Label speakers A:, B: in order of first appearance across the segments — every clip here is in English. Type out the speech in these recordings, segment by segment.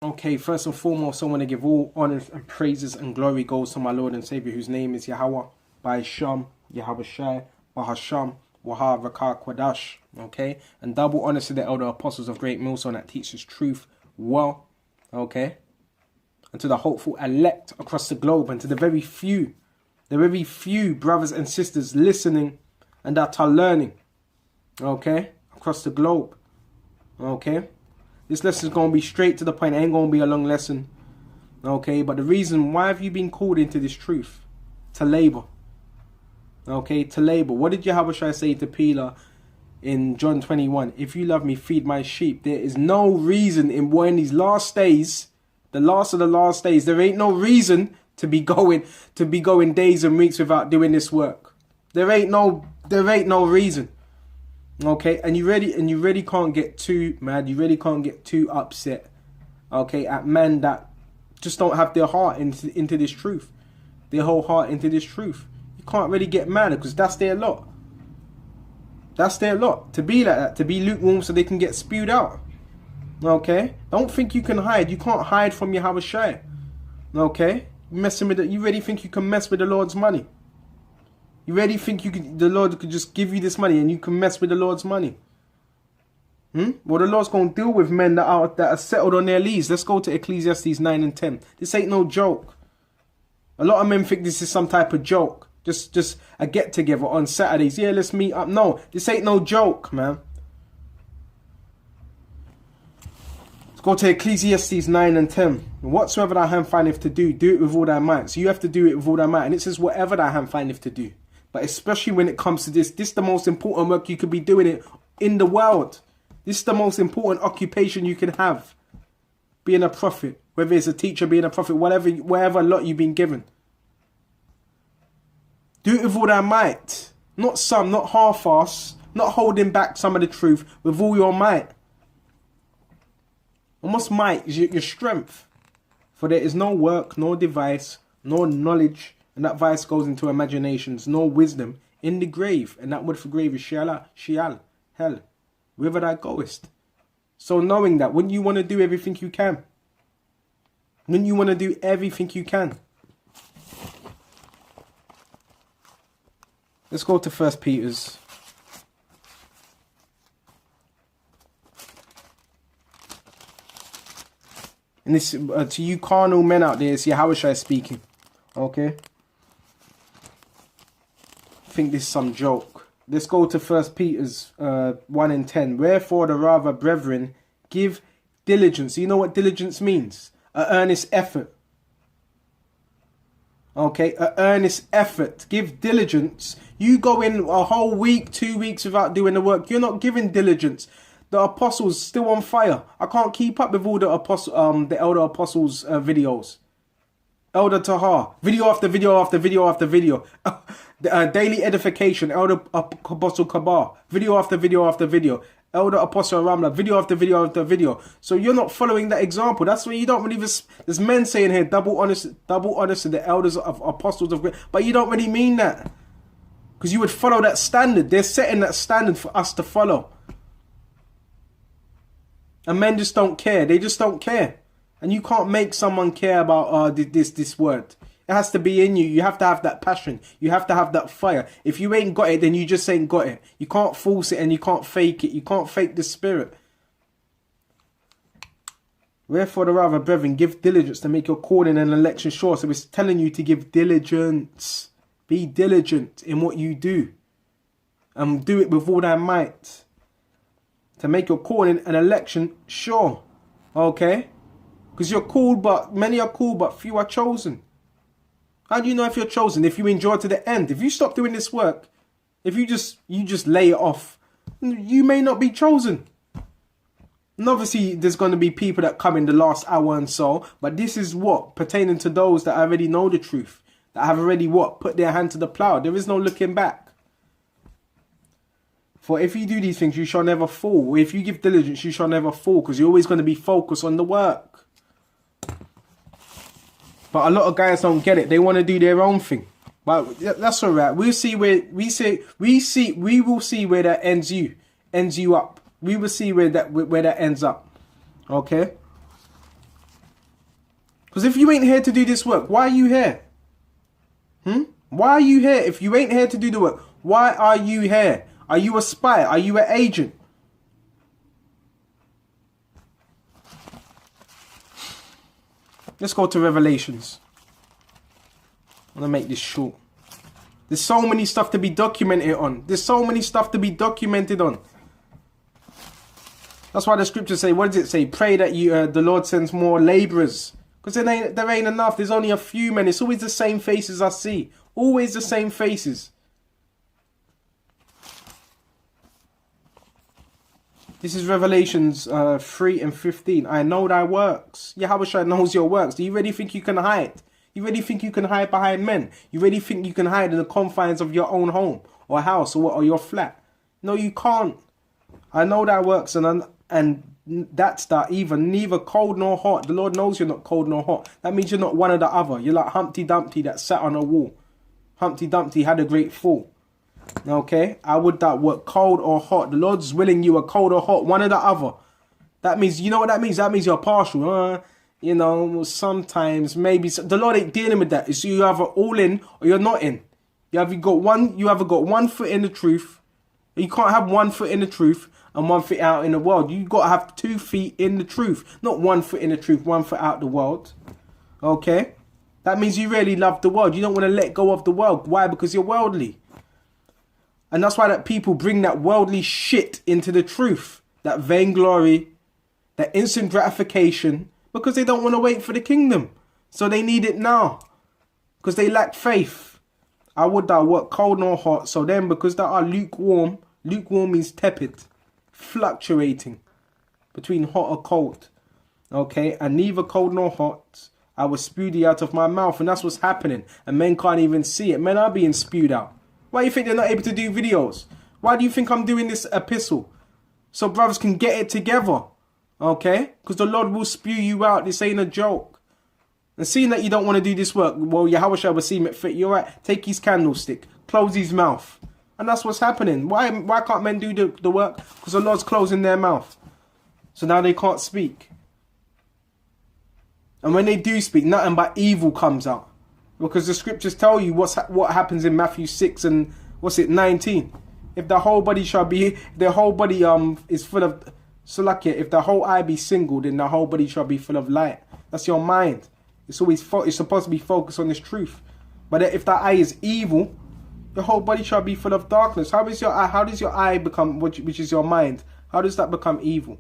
A: Okay, first and foremost, I want to give all honor and praises and glory goes to my Lord and Savior, whose name is Yahweh, by Sham, Yahweh Shai, Bahasham, Wahar Rakar Kwadash. Okay, and double honor to the elder apostles of Great Millstone that teaches truth well. Okay, and to the hopeful elect across the globe, and to the very few brothers and sisters listening and that are learning. Okay, across the globe. Okay. This lesson is going to be straight to the point. It ain't going to be a long lesson. Okay, but the reason, why have you been called into this truth? To labor. Okay, to labor. What did Yahweh say to Peter in John 21? If you love me, feed my sheep. There is no reason in these last days, the last of the last days, there ain't no reason to be going days and weeks without doing this work. There ain't no reason. Okay, and you really can't get too mad. You really can't get too upset. Okay, at men that just don't have their heart into this truth, their whole heart into this truth. You can't really get mad because that's their lot. That's their lot, to be like that, to be lukewarm so they can get spewed out. Okay, don't think you can hide. You can't hide from Yahweh Shai. Okay, you really think you can mess with the Lord's money? You really think the Lord could just give you this money and you can mess with the Lord's money? Well, the Lord's going to deal with men that are settled on their lees. Let's go to Ecclesiastes 9 and 10. This ain't no joke. A lot of men think this is some type of joke. Just a get-together on Saturdays. Yeah, let's meet up. No, this ain't no joke, man. Let's go to Ecclesiastes 9 and 10. Whatsoever thy hand findeth to do, do it with all thy might. So you have to do it with all thy might. And it says whatever thy hand findeth to do. But especially when it comes to this is the most important work you could be doing it in the world. This is the most important occupation you can have. Being a prophet. Whether it's a teacher, being a prophet, whatever lot you've been given. Do it with all thy might. Not some, not half-ass. Not holding back some of the truth. With all your might. Almost might is your strength. For there is no work, nor device, nor knowledge. And that vice goes into imaginations, nor wisdom, in the grave. And that word for grave is shial, hell, whither thou goest. So knowing that, wouldn't you want to do everything you can? Wouldn't you want to do everything you can? Let's go to 1 Peter's. And this, to you carnal men out there, it's Yahweh Shai speaking. Okay? I think this is some joke. Let's go to 1 Peter's 1 and 10. Wherefore the rather, brethren, give diligence. You know what diligence means? An earnest effort. Okay, an earnest effort. Give diligence. You go in a whole week, 2 weeks without doing the work. You're not giving diligence. The apostles still on fire. I can't keep up with all the elder apostles videos. Elder Tahar, video after video after video after video. Daily edification, Elder Apostle Kabar, video after video after video. Elder Apostle Ramla, video after video after video. So you're not following that example. That's why you don't really. There's men saying here double honest to the elders of apostles of great, but you don't really mean that, because you would follow that standard. They're setting that standard for us to follow, and men just don't care. They just don't care. And you can't make someone care about this word. It has to be in you. You have to have that passion. You have to have that fire. If you ain't got it, then you just ain't got it. You can't force it and you can't fake it. You can't fake the spirit. Wherefore the rather, brethren, give diligence to make your calling and election sure. So it's telling you to give diligence. Be diligent in what you do. And do it with all thy might. To make your calling and election sure. Okay? Because you're called, but many are called, but few are chosen. How do you know if you're chosen? If you endure to the end. If you stop doing this work, if you just lay it off, you may not be chosen. And obviously, there's going to be people that come in the last hour and so. But this is what? Pertaining to those that already know the truth. That have already what? Put their hand to the plow. There is no looking back. For if you do these things, you shall never fall. If you give diligence, you shall never fall. Because you're always going to be focused on the work. But a lot of guys don't get it. They want to do their own thing. But that's all right. We'll see where we will see where that ends you up. We will see where that ends up. Okay. Because if you ain't here to do this work, why are you here? Why are you here? If you ain't here to do the work, why are you here? Are you a spy? Are you an agent? Let's go to Revelations. I'm going to make this short. There's so many stuff to be documented on. There's so many stuff to be documented on. That's why the scriptures say, what does it say? Pray that the Lord sends more laborers. Because there ain't enough. There's only a few men. It's always the same faces I see. Always the same faces. This is Revelations 3 and 15. I know thy works. Yahweh knows your works. Do you really think you can hide? You really think you can hide behind men? You really think you can hide in the confines of your own home or house or your flat? No, you can't. I know thy works, and that's that even neither cold nor hot. The Lord knows you're not cold nor hot. That means you're not one or the other. You're like Humpty Dumpty that sat on a wall. Humpty Dumpty had a great fall. Okay, I would that work cold or hot. The Lord's willing you are cold or hot, one or the other. That means, you know what that means? That means you're partial. You know, sometimes maybe the Lord ain't dealing with that. It's you either all in or you're not in. You either got one foot in the truth. You can't have 1 foot in the truth and 1 foot out in the world. You got to have 2 feet in the truth, not 1 foot in the truth, 1 foot out the world. Okay, that means you really love the world. You don't want to let go of the world. Why? Because you're worldly. And that's why that people bring that worldly shit into the truth. That vainglory, that instant gratification, because they don't want to wait for the kingdom. So they need it now. Because they lack faith. I would thou work cold nor hot. So then because thou art lukewarm, lukewarm means tepid, fluctuating between hot or cold. Okay, and neither cold nor hot, I will spew thee out of my mouth. And that's what's happening. And men can't even see it. Men are being spewed out. Why do you think they're not able to do videos? Why do you think I'm doing this epistle? So brothers can get it together. Okay? Because the Lord will spew you out. This ain't a joke. And seeing that you don't want to do this work, well, Yahweh shall seem it fit. You're right. Take his candlestick. Close his mouth. And that's what's happening. Why can't men do the work? Because the Lord's closing their mouth. So now they can't speak. And when they do speak, nothing but evil comes out. Because the scriptures tell you what happens in Matthew 6 and 19. If the whole body shall be, if the whole body is full of salakia, if the whole eye be single, then the whole body shall be full of light. That's your mind. It's supposed to be focused on this truth. But if the eye is evil, the whole body shall be full of darkness. How does your eye become, which is your mind? How does that become evil?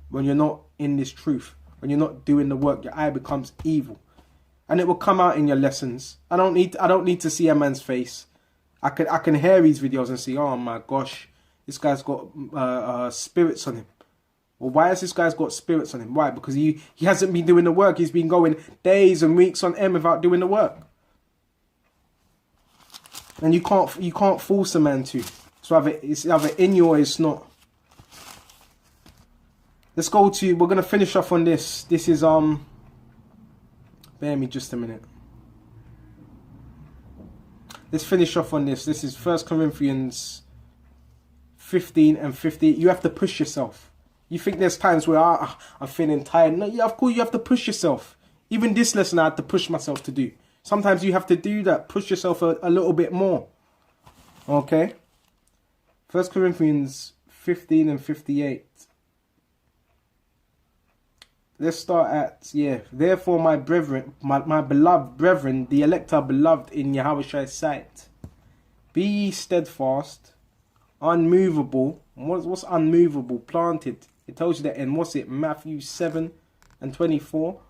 A: When you're not in this truth, when you're not doing the work, your eye becomes evil. And it will come out in your lessons. I don't need to see a man's face. I can hear these videos and see, oh my gosh, this guy's got spirits on him. Well, why has this guy's got spirits on him? Why? Because he hasn't been doing the work. He's been going days and weeks on end without doing the work. And you can't force a man to. It's either in you or it's not. Let's go to. We're gonna finish off on this. This is Bear me just a minute. Let's finish off on this. This is 1 Corinthians 15 and 50. You have to push yourself. You think there's times where I'm feeling tired. No, yeah, of course you have to push yourself. Even this lesson I had to push myself to do. Sometimes you have to do that. Push yourself a little bit more. Okay. 1 Corinthians 15 and 58. Let's start at, Therefore, my brethren, my beloved brethren, the elect are beloved in Yahweh's sight. Be ye steadfast, unmovable. What's unmovable? Planted. It tells you that in, Matthew 7 and 24.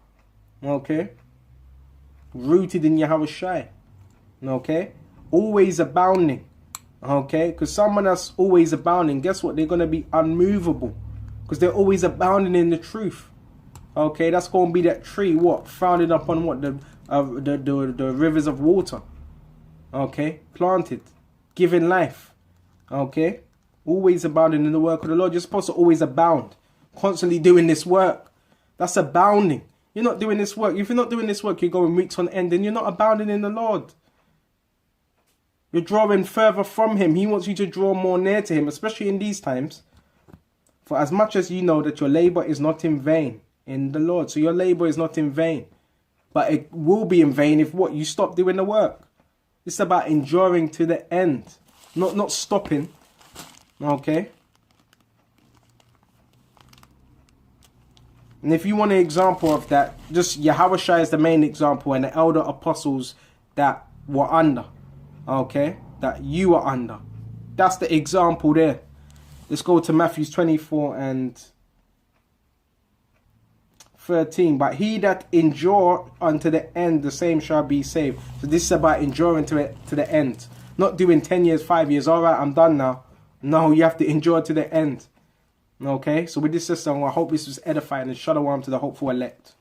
A: Okay. Rooted in Yahweh. Okay. Always abounding. Okay. Because someone that's always abounding, guess what? They're going to be unmovable. Because they're always abounding in the truth. Okay, that's going to be that tree, founded upon the rivers of water. Okay, planted, giving life. Okay, always abounding in the work of the Lord. You're supposed to always abound, constantly doing this work. That's abounding. You're not doing this work. If you're not doing this work, you're going weeks on end, and you're not abounding in the Lord. You're drawing further from him. He wants you to draw more near to him, especially in these times. For as much as you know that your labor is not in vain in the Lord. So your labor is not in vain. But it will be in vain if what? You stop doing the work. It's about enduring to the end. Not stopping. Okay? And if you want an example of that, just Yahushua is the main example, and the elder apostles that were under. Okay? That you are under. That's the example there. Let's go to Matthew 24 and 13. But he that endure unto the end, the same shall be saved. So this is about enduring to the end. Not doing 10 years, 5 years. All right, I'm done now. No, you have to endure to the end. Okay, so with this system, I hope this was edifying, and shalom to the hopeful elect.